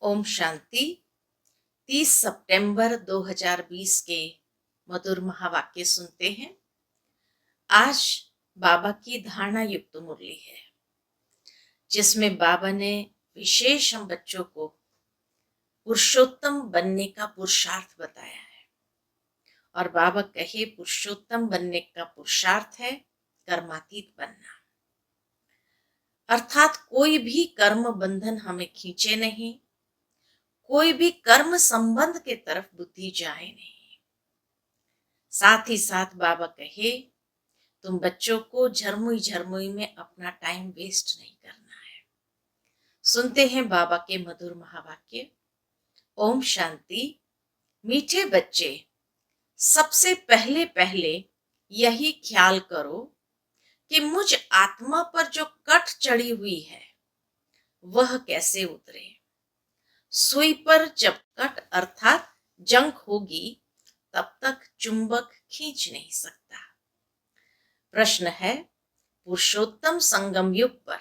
ओम शांति। 30 सितंबर 2020 के मधुर महावाक्य सुनते हैं। आज बाबा की धारणा युक्त मुरली है, जिसमें बाबा ने विशेष हम बच्चों को पुरुषोत्तम बनने का पुरुषार्थ बताया है। और बाबा कहे पुरुषोत्तम बनने का पुरुषार्थ है कर्मातीत बनना, अर्थात कोई भी कर्म बंधन हमें खींचे नहीं, कोई भी कर्म संबंध के तरफ बुद्धि जाए नहीं। साथ ही साथ बाबा कहे तुम बच्चों को झरमुई झरमुई में अपना टाइम वेस्ट नहीं करना है। सुनते हैं बाबा के मधुर महावाक्य। ओम शांति। मीठे बच्चे, सबसे पहले पहले यही ख्याल करो कि मुझ आत्मा पर जो कट चढ़ी हुई है वह कैसे उतरे। सुई पर जब कट अर्थात जंग होगी तब तक चुंबक खींच नहीं सकता। प्रश्न है, पुरुषोत्तम संगम युग पर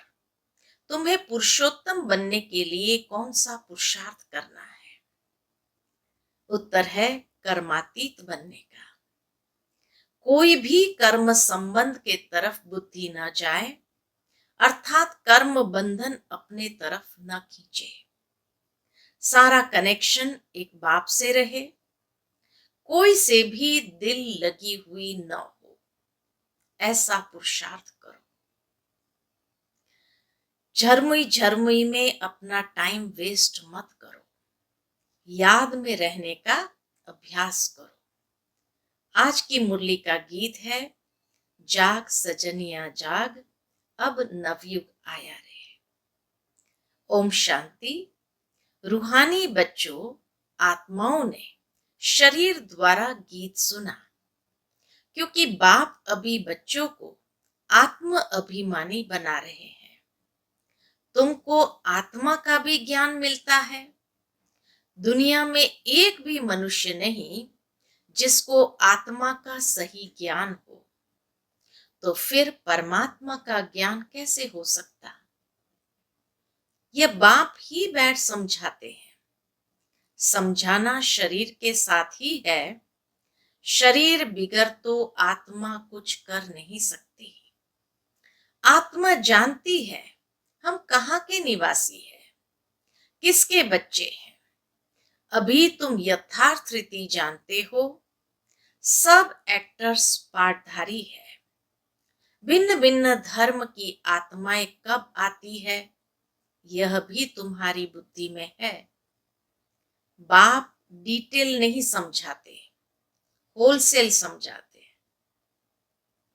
तुम्हें पुरुषोत्तम बनने के लिए कौन सा पुरुषार्थ करना है? उत्तर है कर्मातीत बनने का। कोई भी कर्म संबंध के तरफ बुद्धि न जाए, अर्थात कर्म बंधन अपने तरफ न खींचे। सारा कनेक्शन एक बाप से रहे, कोई से भी दिल लगी हुई न हो, ऐसा पुरुषार्थ करो। झरमुई झरमुई में अपना टाइम वेस्ट मत करो, याद में रहने का अभ्यास करो। आज की मुरली का गीत है, जाग सजनिया जाग, अब नवयुग आया रे। ओम शांति। रूहानी बच्चों, आत्माओं ने शरीर द्वारा गीत सुना, क्योंकि बाप अभी बच्चों को आत्म अभिमानी बना रहे हैं। तुमको आत्मा का भी ज्ञान मिलता है। दुनिया में एक भी मनुष्य नहीं जिसको आत्मा का सही ज्ञान हो, तो फिर परमात्मा का ज्ञान कैसे हो सकता? यह बाप ही बैठ समझाते हैं। समझाना शरीर के साथ ही है। शरीर बिगर तो आत्मा कुछ कर नहीं सकती। आत्मा जानती है हम कहाँ के निवासी हैं, किसके बच्चे हैं। अभी तुम यथार्थ रीति जानते हो, सब एक्टर्स पार्टधारी है। भिन्न भिन्न धर्म की आत्माएं कब आती है, यह भी तुम्हारी बुद्धि में है। बाप डिटेल नहीं समझाते, होलसेल समझाते हैं।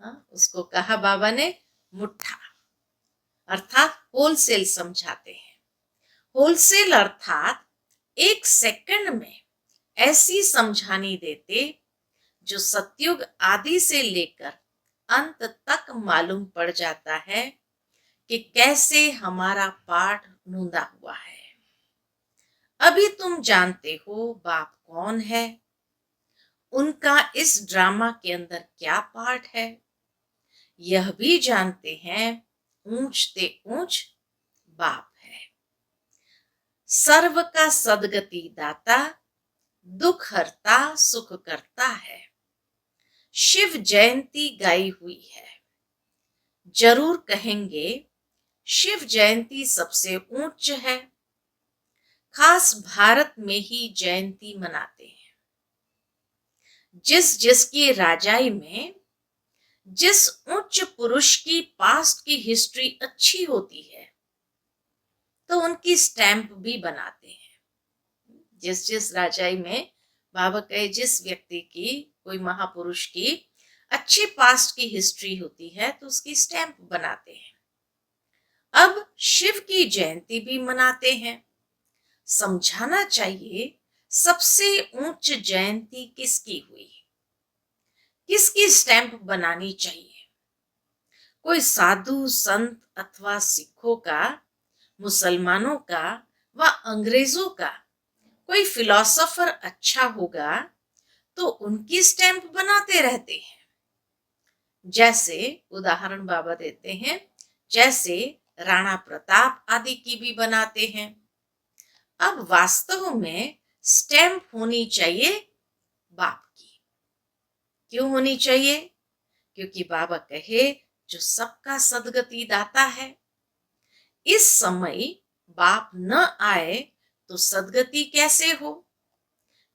हाँ, उसको कहा बाबा ने मुट्ठा, अर्थात होलसेल समझाते हैं। होलसेल अर्थात एक सेकंड में ऐसी समझानी देते जो सतयुग आदि से लेकर अंत तक मालूम पड़ जाता है कि कैसे हमारा पाठ नूंदा हुआ है। अभी तुम जानते हो बाप कौन है, उनका इस ड्रामा के अंदर क्या पार्ट है। यह भी जानते हैं ऊंचते ऊंच बाप है। सर्व का सदगति दाता, दुख हरता सुख करता है। शिव जयंती गाई हुई है, जरूर कहेंगे शिव जयंती सबसे ऊंच है। खास भारत में ही जयंती मनाते हैं। जिस जिसकी राजाई में जिस उच्च पुरुष की पास्ट की हिस्ट्री अच्छी होती है, तो उनकी स्टैंप भी बनाते हैं। जिस जिस राजाई में बाबा कहे जिस व्यक्ति की, कोई महापुरुष की अच्छी पास्ट की हिस्ट्री होती है, तो उसकी स्टैंप बनाते हैं। अब शिव की जयंती भी मनाते हैं। समझाना चाहिए सबसे ऊंच जयंती किसकी हुई, किसकी स्टैंप बनानी चाहिए। कोई साधु संत अथवा सिखों का, मुसलमानों का व अंग्रेजों का कोई फिलोसोफर अच्छा होगा तो उनकी स्टैंप बनाते रहते हैं। जैसे उदाहरण बाबा देते हैं, जैसे राणा प्रताप आदि की भी बनाते हैं। अब वास्तव में स्टैंप होनी चाहिए बाप की। क्यों होनी चाहिए? क्योंकि बाबा कहे जो सबका सदगति दाता है। इस समय बाप न आए तो सदगति कैसे हो?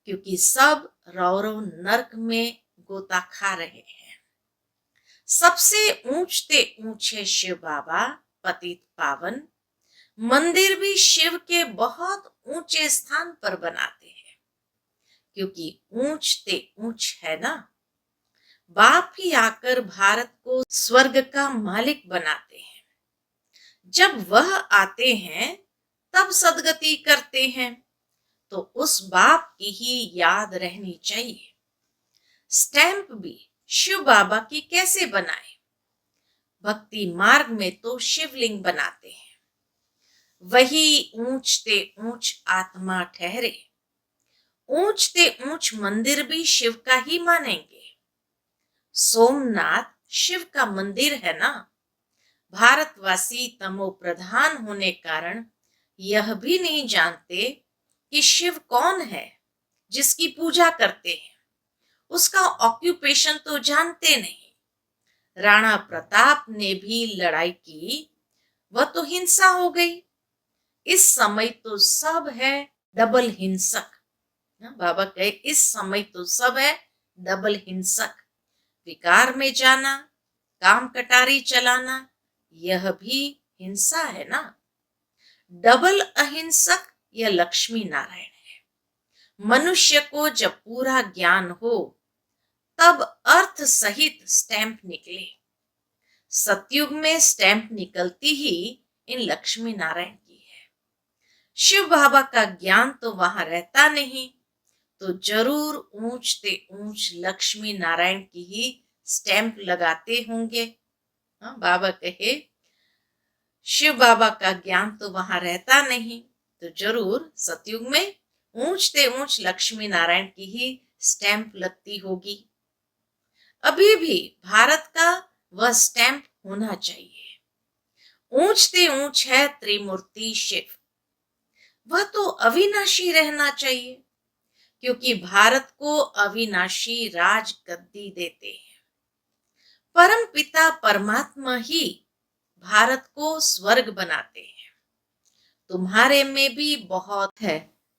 क्योंकि सब रौरव नरक में गोता खा रहे हैं। सबसे ऊंचते ऊंचे शिव बाबा पतित पावन मंदिर भी शिव के बहुत ऊंचे स्थान पर बनाते हैं, क्योंकि ऊंचते ऊंच है ना। बाप ही आकर भारत को स्वर्ग का मालिक बनाते हैं। जब वह आते हैं तब सदगति करते हैं, तो उस बाप की ही याद रहनी चाहिए। स्टैंप भी शिव बाबा की कैसे बनाए? भक्ति मार्ग में तो शिवलिंग बनाते हैं, वही ऊंचते ऊंच आत्मा ठहरे। ऊंचते ऊंच मंदिर भी शिव का ही मानेंगे। सोमनाथ शिव का मंदिर है ना। भारतवासी तमो प्रधान होने कारण यह भी नहीं जानते कि शिव कौन है जिसकी पूजा करते हैं। उसका ऑक्यूपेशन तो जानते नहीं। राणा प्रताप ने भी लड़ाई की, वह तो हिंसा हो गई। इस समय तो सब है डबल हिंसक। बाबा कहे इस समय तो सब है डबल हिंसक। विकार में जाना, काम कटारी चलाना, यह भी हिंसा है ना। डबल अहिंसक यह लक्ष्मी नारायण है। मनुष्य को जब पूरा ज्ञान हो तब अर्थ सहित स्टैंप निकले। सतयुग में स्टैंप निकलती ही इन लक्ष्मी नारायण की है। शिव बाबा का ज्ञान तो वहां रहता नहीं, तो जरूर ऊंचते ऊंच लक्ष्मी नारायण की ही स्टैंप लगाते होंगे। हाँ, बाबा कहे शिव बाबा का ज्ञान तो वहां रहता नहीं, तो जरूर सतयुग में ऊंचते ऊंच लक्ष्मी नारायण की ही स्टैंप लगती होगी। अभी भी भारत का वह स्टैंप होना चाहिए। ऊंचते ऊंच है त्रिमूर्ति शिव, वह तो अविनाशी रहना चाहिए, क्योंकि भारत को अविनाशी राज गद्दी देते हैं। परम पिता परमात्मा ही भारत को स्वर्ग बनाते हैं। तुम्हारे में भी बहुत है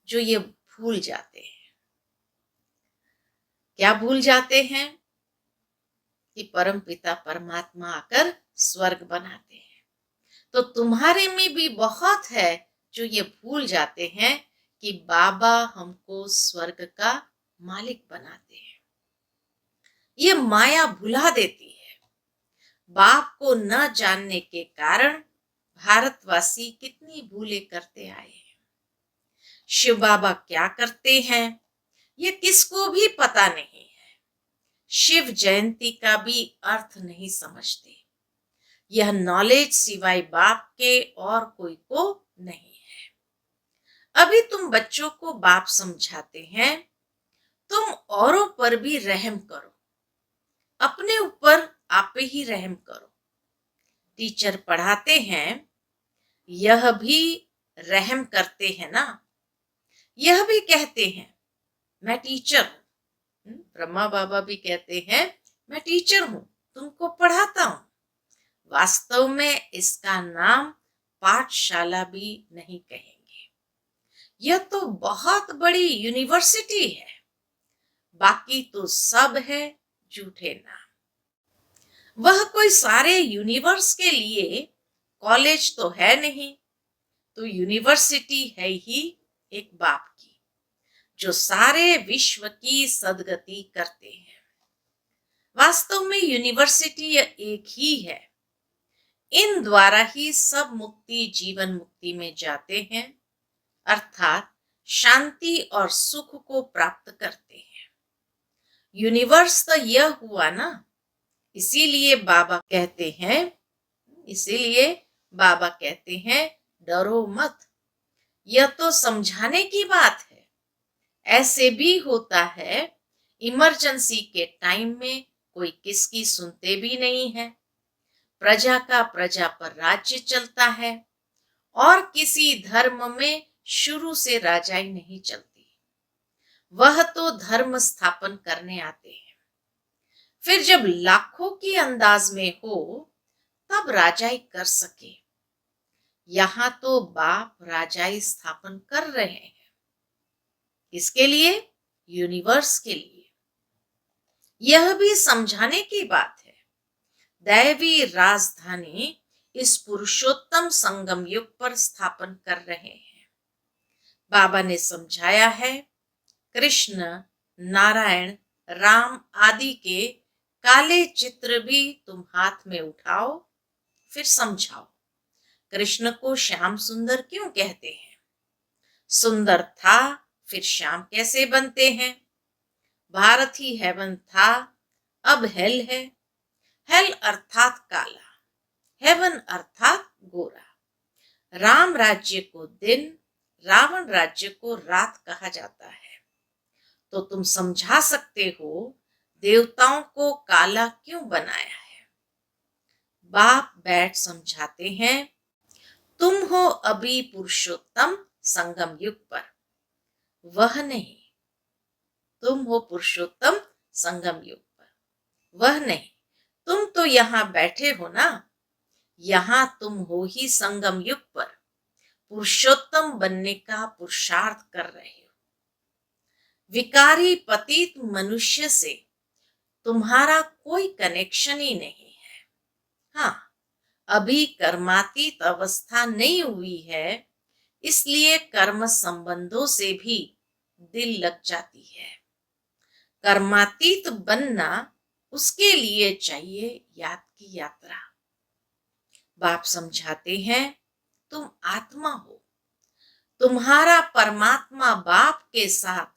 जो ये भूल जाते हैं। क्या भूल जाते हैं? कि परम पिता परमात्मा आकर स्वर्ग बनाते हैं। तो तुम्हारे में भी बहुत है जो ये भूल जाते हैं कि बाबा हमको स्वर्ग का मालिक बनाते हैं। ये माया भुला देती है। बाप को न जानने के कारण भारतवासी कितनी भूले करते आए हैं। शिव बाबा क्या करते हैं ये किसको भी पता नहीं है। शिव जयंती का भी अर्थ नहीं समझते। यह नॉलेज सिवाय बाप के और कोई को नहीं है। अभी तुम बच्चों को बाप समझाते हैं, तुम औरों पर भी रहम करो, अपने ऊपर आप ही रहम करो। टीचर पढ़ाते हैं, यह भी रहम करते हैं ना। यह भी कहते हैं मैं टीचर हूं। ब्रह्मा बाबा भी कहते हैं मैं टीचर हूं, तुमको पढ़ाता हूं। वास्तव में इसका नाम पाठशाला भी नहीं कहेंगे। यह तो बहुत बड़ी यूनिवर्सिटी है। बाकी तो सब है झूठे नाम। वह कोई सारे यूनिवर्स के लिए कॉलेज तो है नहीं, तो यूनिवर्सिटी है ही एक बाप की, जो सारे विश्व की सदगति करते हैं। वास्तव में यूनिवर्सिटी एक ही है। इन द्वारा ही सब मुक्ति जीवन मुक्ति में जाते हैं, अर्थात शांति और सुख को प्राप्त करते हैं। यूनिवर्स तो यह हुआ ना। इसीलिए बाबा कहते हैं डरो मत। यह तो समझाने की बात है। ऐसे भी होता है, इमरजेंसी के टाइम में कोई किसकी सुनते भी नहीं है। प्रजा का प्रजा पर राज्य चलता है, और किसी धर्म में शुरू से राजाई नहीं चलती, वह तो धर्म स्थापन करने आते हैं। फिर जब लाखों की अंदाज में हो तब राजाई कर सके। यहां तो बाप राजाई स्थापन कर रहे हैं। इसके लिए, यूनिवर्स के लिए। यह भी समझाने की बात है, दैवी राजधानी इस पुरुषोत्तम संगम युग पर स्थापन कर रहे हैं। बाबा ने समझाया है, कृष्ण, नारायण, राम आदि के काले चित्र भी तुम हाथ में उठाओ, फिर समझाओ कृष्ण को श्याम सुंदर क्यों कहते हैं। सुंदर था, फिर श्याम कैसे बनते हैं। भारत ही हेवन था, अब हेल है। हेल अर्थात काला, हेवन अर्थात गोरा। राम राज्य को दिन, रावण राज्य को रात कहा जाता है। तो तुम समझा सकते हो देवताओं को काला क्यों बनाया है। बाप बैठ समझाते हैं, तुम हो अभी पुरुषोत्तम संगम युग पर, वह नहीं। तुम हो पुरुषोत्तम संगम युग पर, वह नहीं। तुम तो यहां बैठे हो ना, यहां तुम हो ही संगम युग पर पुरुषोत्तम बनने का पुरुषार्थ कर रहे हो। विकारी पतित मनुष्य से तुम्हारा कोई कनेक्शन ही नहीं है। हाँ, अभी कर्मातीत अवस्था नहीं हुई है, इसलिए कर्म संबंधों से भी दिल लग जाती है। कर्मातीत बनना, उसके लिए चाहिए याद की यात्रा। बाप समझाते हैं, तुम आत्मा हो, तुम्हारा परमात्मा बाप के साथ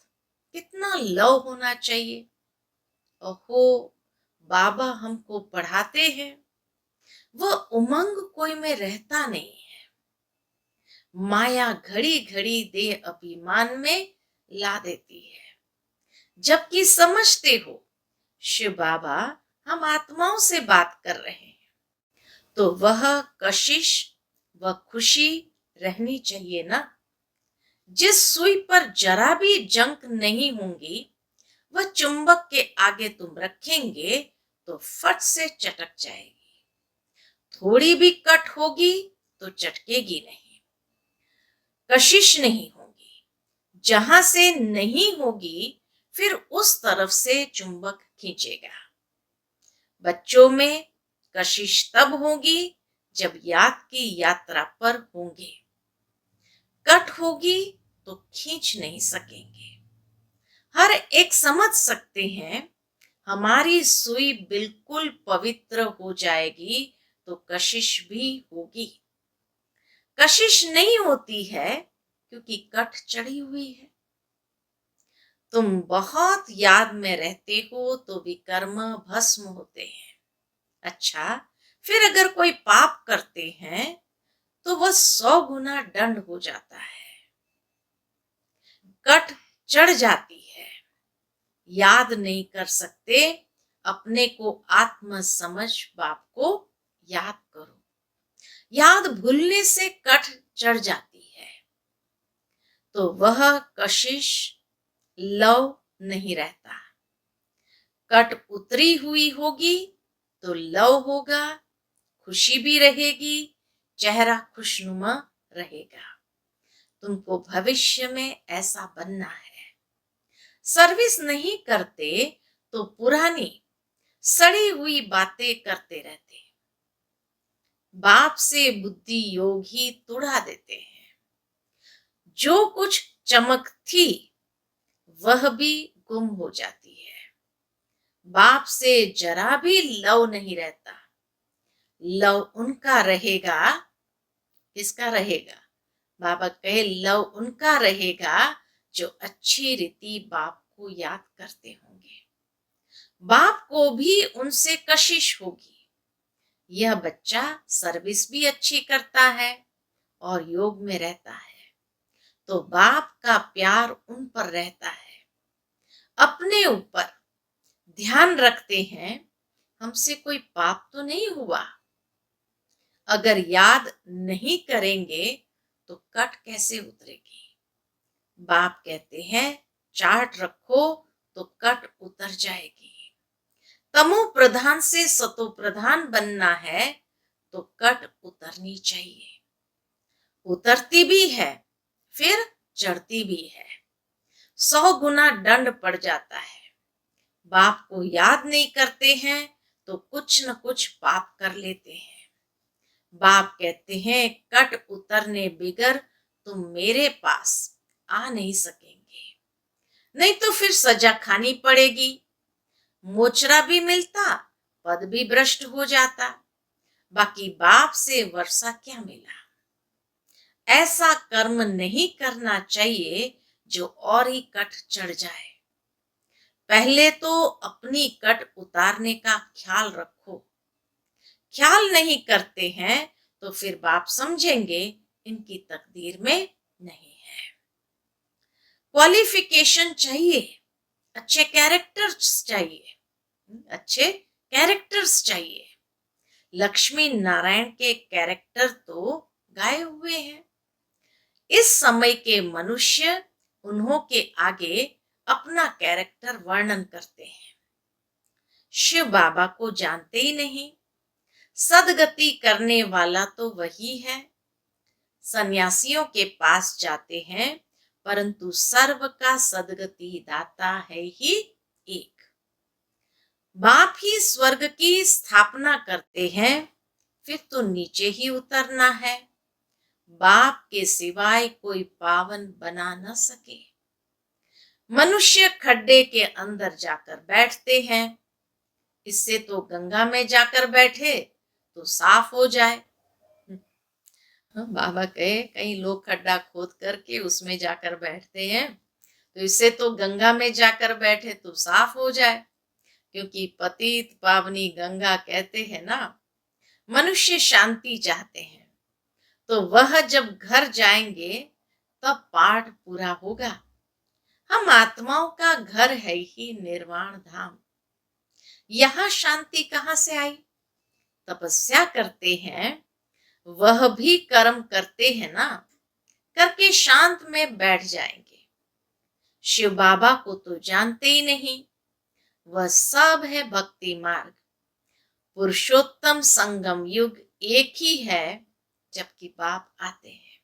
कितना लव होना चाहिए। ओहो, बाबा हमको पढ़ाते हैं, वह उमंग कोई में रहता नहीं है। माया घड़ी घड़ी देह अभिमान में ला देती है। जबकि समझते हो शिव बाबा हम आत्माओं से बात कर रहे हैं, तो वह कशिश व खुशी रहनी चाहिए ना। जिस सुई पर जरा भी जंक नहीं होंगी, वह चुंबक के आगे तुम रखेंगे तो फट से चटक जाएगी। थोड़ी भी कट होगी तो चटकेगी नहीं, कशिश नहीं होगी। जहां से नहीं होगी फिर उस तरफ से चुंबक खींचेगा। बच्चों में कशिश तब होगी जब याद की यात्रा पर होंगे। कट होगी तो खींच नहीं सकेंगे। हर एक समझ सकते हैं, हमारी सुई बिल्कुल पवित्र हो जाएगी तो कशिश भी होगी। कशिश नहीं होती है क्योंकि कट चढ़ी हुई है। तुम बहुत याद में रहते हो तो विकर्म भस्म होते हैं। अच्छा, फिर अगर कोई पाप करते हैं तो वह 100 गुना दंड हो जाता है। कट चढ़ जाती है, याद नहीं कर सकते, अपने को आत्म समझ बाप को याद करो। याद भूलने से कट चढ़ जाती है तो वह कशिश लव नहीं रहता। कट उतरी हुई होगी तो लव होगा, खुशी भी रहेगी, चेहरा खुशनुमा रहेगा। तुमको भविष्य में ऐसा बनना है। सर्विस नहीं करते तो पुरानी सड़ी हुई बातें करते रहते, बाप से बुद्धि योग ही तुड़ा देते हैं। जो कुछ चमक थी वह भी गुम हो जाती है। बाप से जरा भी लव नहीं रहता। लव उनका रहेगा, किसका रहेगा। बाबा कहे लव उनका रहेगा जो अच्छी रीति बाप को याद करते होंगे। बाप को भी उनसे कशिश होगी। यह बच्चा सर्विस भी अच्छी करता है और योग में रहता है, तो बाप का प्यार उन पर रहता है। अपने ऊपर ध्यान रखते हैं, हमसे कोई पाप तो नहीं हुआ। अगर याद नहीं करेंगे तो कट कैसे उतरेगी। बाप कहते हैं चार्ट रखो तो कट उतर जाएगी। तमो प्रधान से सतो प्रधान बनना है तो कट उतरनी चाहिए। उतरती भी है फिर चढ़ती भी है। 100 गुना दंड पड़ जाता है। बाप को याद नहीं करते हैं तो कुछ न कुछ पाप कर लेते हैं। बाप कहते हैं कट उतरने बिगर तुम मेरे पास आ नहीं सकेंगे, नहीं तो फिर सजा खानी पड़ेगी। मोचरा भी मिलता, पद भी भ्रष्ट हो जाता, बाकी बाप से वर्षा क्या मिला। ऐसा कर्म नहीं करना चाहिए जो और ही कट चढ़ जाए। पहले तो अपनी कट उतारने का ख्याल रखो। ख्याल नहीं करते हैं तो फिर बाप समझेंगे इनकी तकदीर में नहीं है। क्वालिफिकेशन चाहिए, अच्छे कैरेक्टर्स चाहिए, अच्छे कैरेक्टर्स चाहिए। लक्ष्मी नारायण के कैरेक्टर तो गाए हुए हैं। इस समय के मनुष्य उन्हों के आगे अपना कैरेक्टर वर्णन करते हैं। शिव बाबा को जानते ही नहीं। सदगति करने वाला तो वही है। सन्यासियों के पास जाते हैं परंतु सर्व का सदगति दाता है ही एक। बाप ही स्वर्ग की स्थापना करते हैं, फिर तो नीचे ही उतरना है। बाप के सिवाय कोई पावन बना न सके। मनुष्य खड्डे के अंदर जाकर बैठते हैं, इससे तो गंगा में जाकर बैठे तो साफ हो जाए। बाबा कहे कई लोग खड्डा खोद करके उसमें जाकर बैठते हैं, तो इससे तो गंगा में जाकर बैठे तो साफ हो जाए, क्योंकि पतित पावनी गंगा कहते हैं ना। मनुष्य शांति चाहते हैं तो वह जब घर जाएंगे तब पाठ पूरा होगा। हम आत्माओं का घर है ही निर्वाण धाम। यहां शांति कहां से आई। तपस्या करते हैं, वह भी कर्म करते हैं ना, करके शांत में बैठ जाएंगे। शिव बाबा को तो जानते ही नहीं। वह सब है भक्ति मार्ग। पुरुषोत्तम संगम युग एक ही है जबकि बाप आते हैं।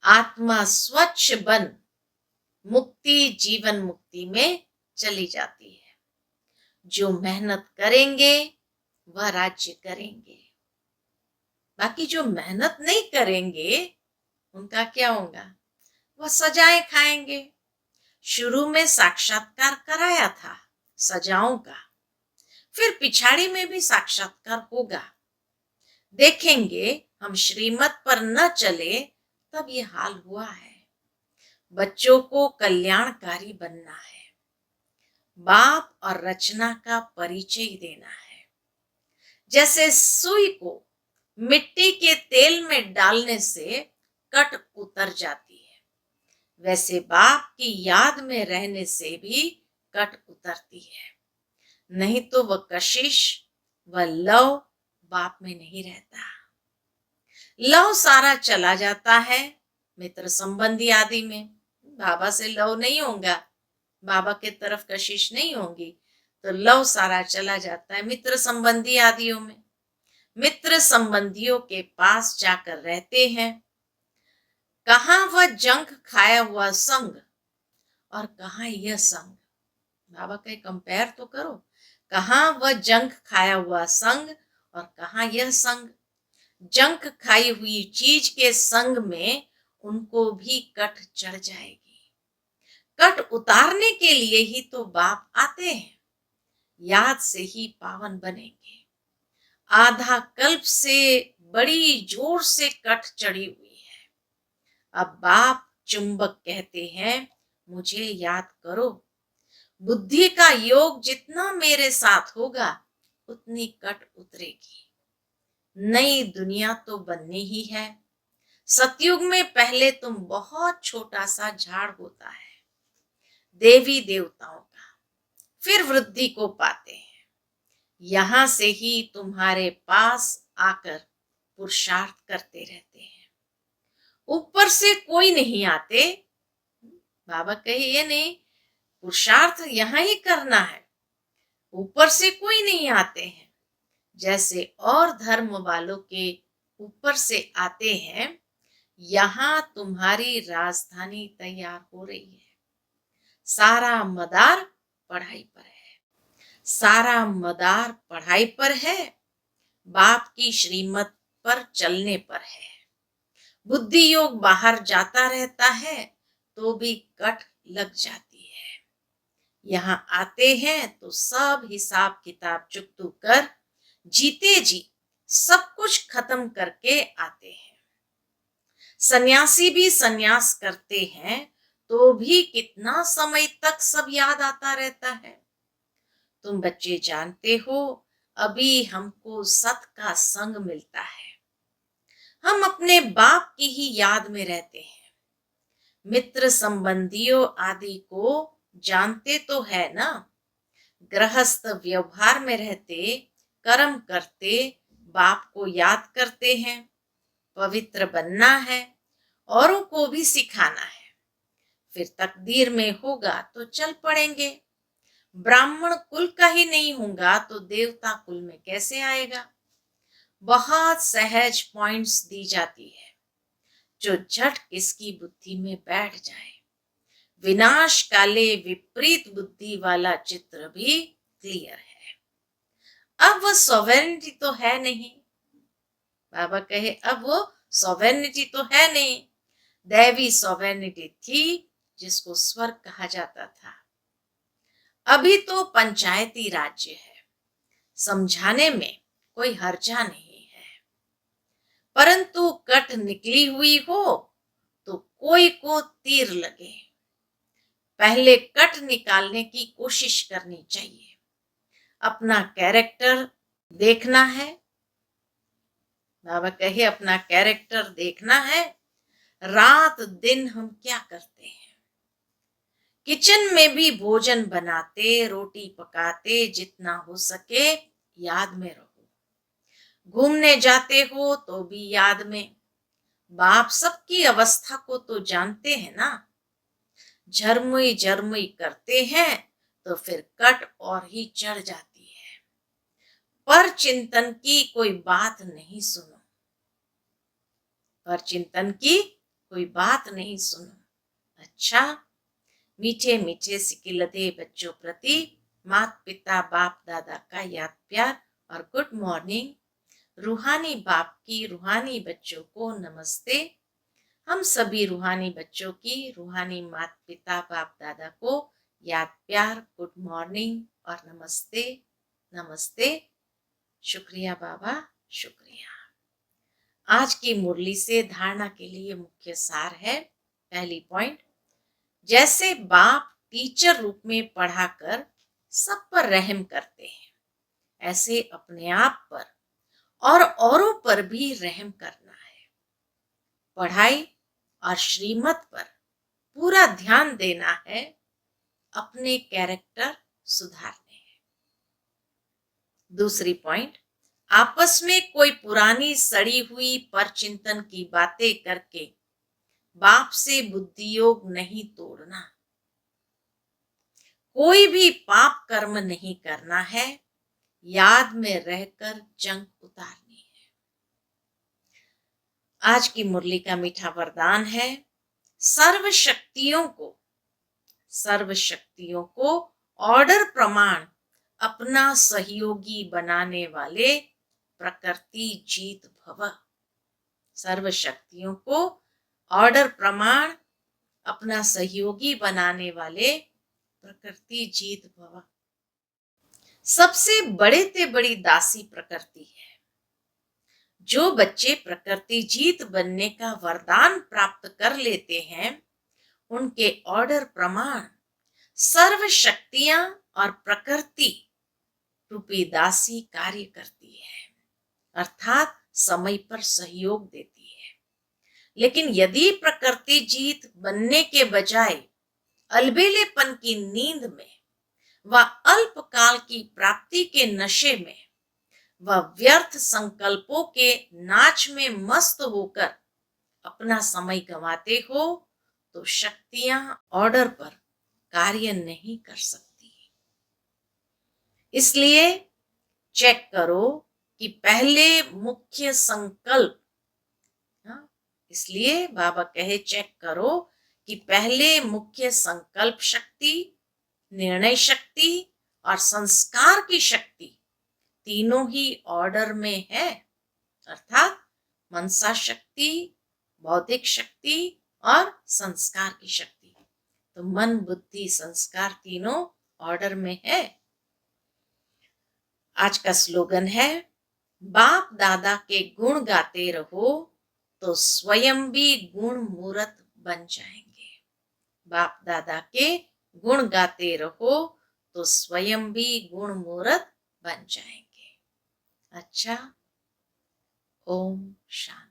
आत्मा स्वच्छ बन मुक्ति जीवन मुक्ति में चली जाती है। जो मेहनत करेंगे वह राज्य करेंगे, बाकी जो मेहनत नहीं करेंगे उनका क्या होगा, वह सजाएं खाएंगे। शुरू में साक्षात्कार कराया था सजाओं का, फिर पिछाड़ी में भी साक्षात्कार होगा। देखेंगे हम श्रीमत पर न चले तब ये हाल हुआ है। बच्चों को कल्याणकारी बनना है, बाप और रचना का परिचय देना है। जैसे सुई को मिट्टी के तेल में डालने से कट उतर जाती है, वैसे बाप की याद में रहने से भी कट उतरती है। नहीं तो वह कशिश व लव बाप में नहीं रहता। लव सारा चला जाता है मित्र संबंधी आदि में। बाबा से लव नहीं होगा, बाबा के तरफ कशिश नहीं होगी, तो लव सारा चला जाता है मित्र संबंधी आदियों में। मित्र संबंधियों के पास जाकर रहते हैं। कहां वह जंक खाया हुआ संग और कहां यह संग। बाबा का कंपेयर तो करो, कहां वह जंक खाया हुआ संग और कहां यह संग। जंक खाई हुई चीज के संग में उनको भी कट चढ़ जाएगी। कट उतारने के लिए ही तो बाप आते हैं, याद से ही पावन बनेंगे। आधा कल्प से बड़ी जोर से कट चढ़ी हुई है। अब बाप चुंबक कहते हैं मुझे याद करो। बुद्धि का योग जितना मेरे साथ होगा उतनी कट उतरेगी। नई दुनिया तो बननी ही है। सतयुग में पहले तुम बहुत छोटा सा झाड़ होता है देवी देवताओं का, फिर वृद्धि को पाते हैं। यहां से ही तुम्हारे पास आकर पुरुषार्थ करते रहते हैं। ऊपर से कोई नहीं आते। बाबा कहे ये नहीं, पुरुषार्थ यहाँ ही करना है, ऊपर से कोई नहीं आते हैं। जैसे और धर्म वालों के ऊपर से आते हैं, यहाँ तुम्हारी राजधानी तैयार हो रही है। सारा मदार पढ़ाई पर है, सारा मदार पढ़ाई पर है, बाप की श्रीमत पर चलने पर है। बुद्धि योग बाहर जाता रहता है तो भी कट लग जाती है। यहाँ आते हैं तो सब हिसाब किताब चुकतू कर जीते जी सब कुछ खत्म करके आते हैं। सन्यासी भी सन्यास करते हैं तो भी कितना समय तक सब याद आता रहता है। तुम बच्चे जानते हो, अभी हमको सत का संग मिलता है, हम अपने बाप की ही याद में रहते हैं। मित्र संबंधियों आदि को जानते तो है ना, गृहस्थ व्यवहार में रहते, कर्म करते, बाप को याद करते हैं। पवित्र बनना है, औरों को भी सिखाना है, फिर तकदीर में होगा तो चल पड़ेंगे। ब्राह्मण कुल का ही नहीं होगा तो देवता कुल में कैसे आएगा। बहुत सहज पॉइंट्स दी जाती है जो झट किसकी बुद्धि में बैठ जाए। विनाश काले विपरीत बुद्धि वाला चित्र भी क्लियर है। अब वो सॉवेरेनिटी तो है नहीं, बाबा कहे अब वो सॉवेरेनिटी तो है नहीं। दैवी सॉवेरेनिटी थी जिसको स्वर्ग कहा जाता था। अभी तो पंचायती राज्य है, समझाने में कोई हर्जा नहीं है, परंतु कट निकली हुई हो तो कोई को तीर लगे, पहले कट निकालने की कोशिश करनी चाहिए। अपना कैरेक्टर देखना है, बाबा कहे अपना कैरेक्टर देखना है। रात दिन हम क्या करते हैं, किचन में भी भोजन बनाते, रोटी पकाते, जितना हो सके याद में रहो। घूमने जाते हो तो भी याद में। बाप सबकी अवस्था को तो जानते हैं ना। झरमुई झरमुई करते हैं तो फिर कट और ही चढ़ जाती है। पर चिंतन की कोई बात नहीं सुनो, पर चिंतन की कोई बात नहीं सुनो। अच्छा, मीठे मीठे सिकिलते बच्चों प्रति माता पिता बाप दादा का याद प्यार और गुड मॉर्निंग। रूहानी बाप की रूहानी बच्चों को नमस्ते। हम सभी रूहानी बच्चों की रूहानी माता पिता बाप दादा को याद प्यार, गुड मॉर्निंग और नमस्ते नमस्ते। शुक्रिया बाबा, शुक्रिया। आज की मुरली से धारणा के लिए मुख्य सार है। पहली पॉइंट, जैसे बाप टीचर रूप में पढ़ाकर सब पर रहम करते हैं, ऐसे अपने आप पर और औरों पर भी रहम करना है। पढ़ाई और श्रीमत पर पूरा ध्यान देना है, अपने कैरेक्टर सुधारने हैं। दूसरी पॉइंट, आपस में कोई पुरानी सड़ी हुई परचिंतन की बातें करके बाप से बुद्धि योग नहीं तोड़ना। कोई भी पाप कर्म नहीं करना है, याद में रहकर जंग उतारनी है। आज की मुरली का मीठा वरदान है, सर्व शक्तियों को ऑर्डर प्रमाण अपना सहयोगी बनाने वाले प्रकृति जीत भव। सर्व शक्तियों को ऑर्डर प्रमाण अपना सहयोगी बनाने वाले प्रकृति जीत भव। सबसे बड़े ते बड़ी दासी प्रकृति है। जो बच्चे प्रकृति जीत बनने का वरदान प्राप्त कर लेते हैं, उनके ऑर्डर प्रमाण सर्व शक्तियां और प्रकृति रूपी दासी कार्य करती है, अर्थात समय पर सहयोग देती है। लेकिन यदि प्रकृति जीत बनने के बजाय अलबेलेपन की नींद में व अल्पकाल की प्राप्ति के नशे में व व्यर्थ संकल्पों के नाच में मस्त होकर अपना समय गंवाते हो तो शक्तियां ऑर्डर पर कार्य नहीं कर सकती। इसलिए चेक करो कि पहले मुख्य संकल्प, हाँ, इसलिए बाबा कहे चेक करो कि पहले मुख्य संकल्प शक्ति, निर्णय शक्ति और संस्कार की शक्ति तीनों ही ऑर्डर में है, अर्थात मनसा शक्ति, बौद्धिक शक्ति और संस्कार की शक्ति। तो मन, बुद्धि, संस्कार तीनों ऑर्डर में है। आज का स्लोगन है, बाप दादा के गुण गाते रहो तो स्वयं भी गुण मूर्त बन जाएंगे। बाप दादा के गुण गाते रहो तो स्वयं भी गुण मूर्त बन जाएंगे। अच्छा, ओम शांति।